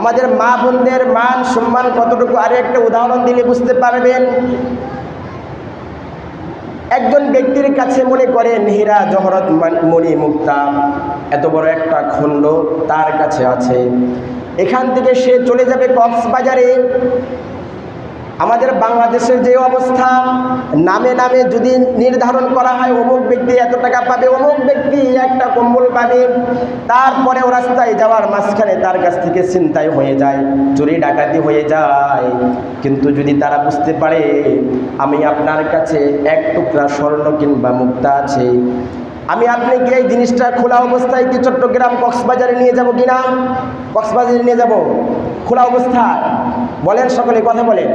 আমাদের মা বোনদের মান সম্মান কতটুকু, আরে একটা উদাহরণ দিলে বুঝতে পারবেন। একজন ব্যক্তির কাছে মনে করেন হীরা জহরত মণি মুক্তা এত বড় একটা খণ্ড তার কাছে আছে, এখান থেকে সে চলে যাবে কক্সবাজারে। আমাদের বাংলাদেশের যে অবস্থা, নামে নামে যদি নির্ধারণ করা হয় অমুক ব্যক্তি এত টাকা পাবে, অমুক ব্যক্তি একটা কম্বল পাবে, তারপরেও রাস্তায় যাওয়ার মাঝখানে তার কাছ থেকে ছিনতাই হয়ে যায়, চুরি ডাকাতি হয়ে যায়। কিন্তু যদি তারা বুঝতে পারে আমি আপনার কাছে এক টুকরা স্বর্ণ কিংবা মুক্তা আছে, আমি আপনাকে এই জিনিসটা খোলা অবস্থায় কি চট্টগ্রাম কক্সবাজারে নিয়ে যাব কিনা? কক্সবাজারে নিয়ে যাব খোলা অবস্থায়? বলেন, সকলে কথা বলেন।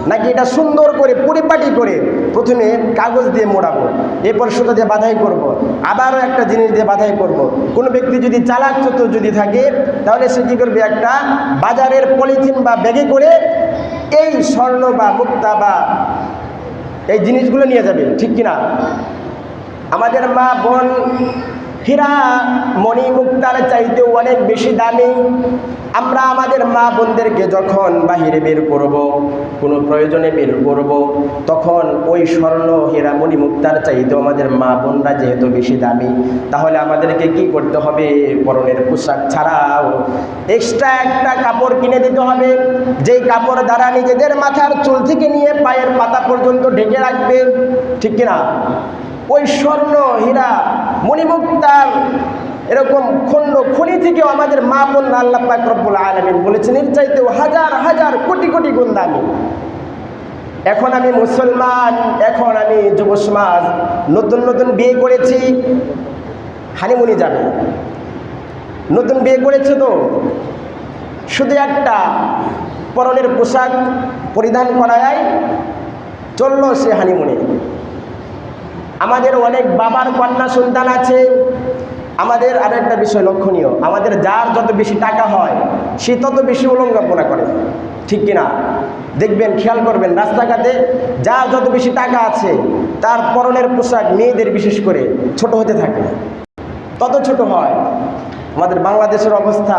নাকি এটা সুন্দর করে পরিপাটি করে প্রথমে কাগজ দিয়ে মোড়াবো, এরপর সুতো দিয়ে বাঁধাই করব, আবারও একটা জিনিস দিয়ে বাঁধাই করব। কোনো ব্যক্তি যদি চালাক চতুর যদি থাকে তাহলে সে কী করবে, একটা বাজারের পলিথিন বা ব্যাগে করে এই স্বর্ণ বা মুক্তা বা এই জিনিসগুলো নিয়ে যাবে, ঠিক কিনা? আমাদের মা বোন হীরা মণি মুক্তার চাইতেও অনেক বেশি দামি। আমরা আমাদের মা বোনদেরকে যখন বাহিরে বের করব, কোনো প্রয়োজনে বের করব, তখন ওই স্বর্ণ হীরা মণি মুক্তার চাইতেও আমাদের মা বোনরা যেহেতু বেশি দামি, তাহলে আমাদেরকে কি করতে হবে? পরনের পোশাক ছাড়াও এক্সট্রা একটা কাপড় কিনে দিতে হবে, যেই কাপড় দ্বারা নিজেদের মাথার চুল থেকে নিয়ে পায়ের পাতা পর্যন্ত ঢেকে রাখবে, ঠিক কিনা? ওই স্বর্ণ হীরা মণিমুক্তার এরকম খণ্ড খনি থেকেও আমাদের মা বোন আল্লাহ পাক রব্বুল আলামিন বলেছেন এর চাইতেও হাজার হাজার কোটি কোটি গুণ দামি। এখন আমি মুসলমান, এখন আমি যুব সমাজ, নতুন নতুন বিয়ে করেছি, হানিমুনি যাবে, নতুন বিয়ে করেছে তো শুধু একটা পরনের পোশাক পরিধান করায় চললো সে হানিমুনি। আমাদের অনেক বাবার কন্যা সন্তান আছে। আমাদের আরো একটা বিষয় লক্ষণীয়, আমাদের যার যত বেশি টাকা হয় সে তত বেশি উলঙ্গপনা করে, ঠিক কিনা? দেখবেন, খেয়াল করবেন, রাস্তাঘাটে যার যত বেশি টাকা আছে তার পরনের পোশাক মেয়েদের বিশেষ করে ছোট হতে থাকে, তত ছোট হয়। আমাদের বাংলাদেশের অবস্থা